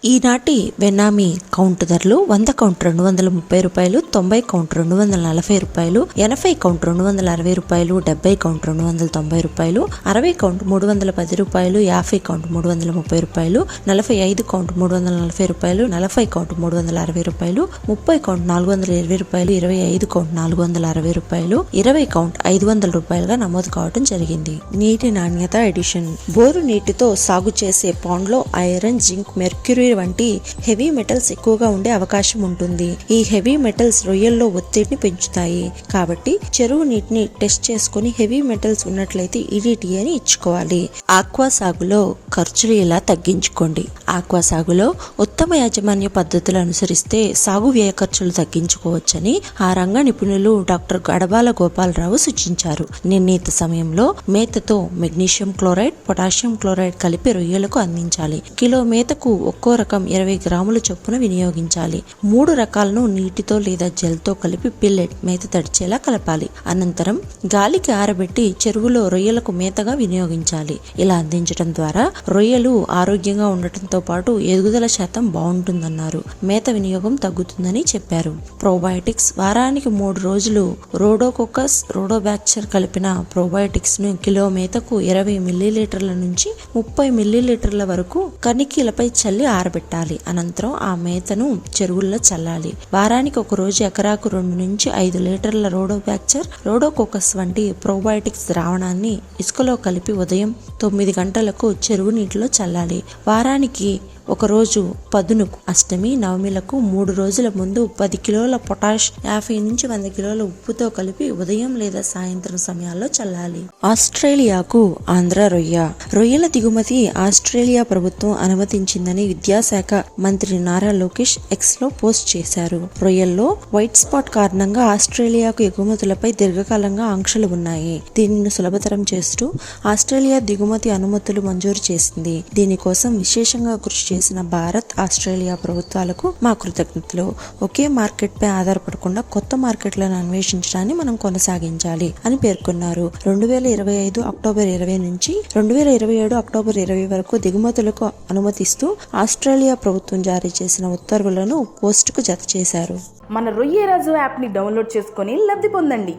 ఈనాటి వెన్నామి కౌంట్ ధరలు 100 కౌంట్ రూ. 230, 90 కౌంట్ రూ. 240, 80 కౌంట్ రూ. 260, 70 కౌంట్ రూ. 290, 60 కౌంట్ రూ. 310, 50 కౌంట్ రూ. 330, 45 కౌంట్ రూ. 340, 40 కౌంట్ రూ. 360, 30 కౌంట్ రూ. 420, 25 కౌంట్ రూ. 460, 20 కౌంట్ రూ. 500గా నమోదు కావడం జరిగింది. నీటి నాణ్యత ఎడిషన్. బోరు నీటితో సాగు చేసే పాండ్లో ఐరన్, జింక్, మెర్క్యూరీ వంటి హెవీ మెటల్స్ ఎక్కువగా ఉండే అవకాశం ఉంటుంది. ఈ హెవీ మెటల్స్ రొయ్యల్లో ఒత్తిడిని పెంచుతాయి. కాబట్టి చెరువు నీటిని టెస్ట్ చేసుకుని హెవీ మెటల్స్ ఉన్నట్లయితే ఈడీటీ అని ఇచ్చుకోవాలి. ఆక్వా సాగులో ఖర్చులు ఇలా తగ్గించుకోండి. ఆక్వా సాగులో ఉత్తమ యాజమాన్య పద్ధతులు అనుసరిస్తే సాగు వ్యయ ఖర్చులు తగ్గించుకోవచ్చని ఆ రంగ నిపుణులు డాక్టర్ గడబాల గోపాలరావు సూచించారు. నిర్ణీత సమయంలో మేతతో మెగ్నీషియం క్లోరైడ్, పొటాషియం క్లోరైడ్ కలిపి రొయ్యలకు అందించాలి. కిలో మేతకు ఒక్కో రకం 20 గ్రాముల చొప్పున వినియోగించాలి. 3 రకాలను నీటితో లేదా జెల్తో కలిపి పిల్లెట్ మేత తడిచేలా కలపాలి. అనంతరం గాలికి ఆరబెట్టి చెరువులో రొయ్యలకు మేతగా వినియోగించాలి. ఇలా అందించడం ద్వారా రొయ్యలు ఆరోగ్యంగా ఉండటంతో పాటు ఎదుగుదల శాతం బాగుంటుందన్నారు. మేత వినియోగం తగ్గుతుందని చెప్పారు. ప్రోబయోటిక్స్. వారానికి 3 రోజులు రోడోకోకస్, రోడోబాక్టర్ కలిపిన ప్రోబయోటిక్స్ ను కిలో మేతకు 20 మిల్లీలీటర్ల నుంచి 30 మిల్లీలీటర్ల వరకు కణికీలపై చల్లి ఆరబెట్టాలి. అనంతరం ఆ మేతను చెరువుల్లో చల్లాలి. వారానికి ఒక రోజు ఎకరాకు 2 నుంచి 5 లీటర్ల రోడోబాక్టర్, రోడోకోకస్ వంటి ప్రోబయోటిక్స్ ద్రావణాన్ని ఇసుకలో కలిపి ఉదయం 9 గంటలకు చెరువు నీటిలో చల్లాలి. వారానికి ఒక రోజు పదునుకు అష్టమి, నవమిలకు 3 రోజుల ముందు 10 కిలోల పొటాష్, 50 నుంచి 100 కిలోల ఉప్పుతో కలిపి ఉదయం లేదా సాయంత్రం సమయాల్లో చల్లాలి. ఆస్ట్రేలియాకు ఆంధ్ర రొయ్య. రొయ్యల దిగుమతి ఆస్ట్రేలియా ప్రభుత్వం అనుమతించిందని విద్యాశాఖ మంత్రి నారా లోకేష్ ఎక్స్ లో పోస్ట్ చేశారు. రొయ్యల్లో వైట్ స్పాట్ కారణంగా ఆస్ట్రేలియాకు ఎగుమతులపై దీర్ఘకాలంగా ఆంక్షలు ఉన్నాయి. దీనిని సులభతరం చేస్తూ ఆస్ట్రేలియా దిగుమతి అనుమతులు మంజూరు చేసింది. దీనికోసం విశేషంగా కృషి చేసిన భారత్, ఆస్ట్రేలియా ప్రభుత్వాలకు మా కృతజ్ఞతలు. ఒకే మార్కెట్ పై ఆధారపడకుండా కొత్త మార్కెట్లను అన్వేషించడాన్ని మనం కొనసాగించాలి అని పేర్కొన్నారు. 2025 అక్టోబర్ 20 నుంచి 2027 అక్టోబర్ 20 వరకు దిగుమతులకు అనుమతిస్తూ ఆస్ట్రేలియా ప్రభుత్వం జారీ చేసిన ఉత్తర్వులను పోస్టుకు జత చేశారు. మన రొయ్యరాజు యాప్ని డౌన్లోడ్ చేసుకొని లబ్ధి పొందండి.